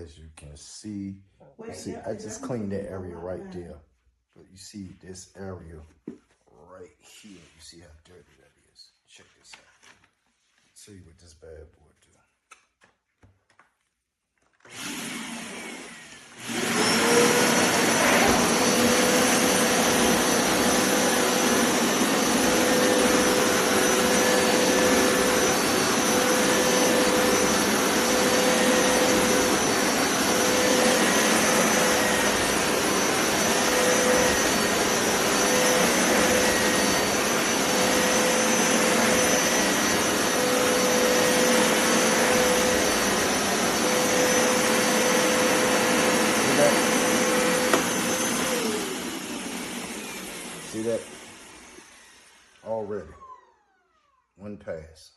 as you can see, I just cleaned that area right there. But you see this area right here. You see how dirty that is. Check this out. See what this bad boy do. See that? Already. One pass.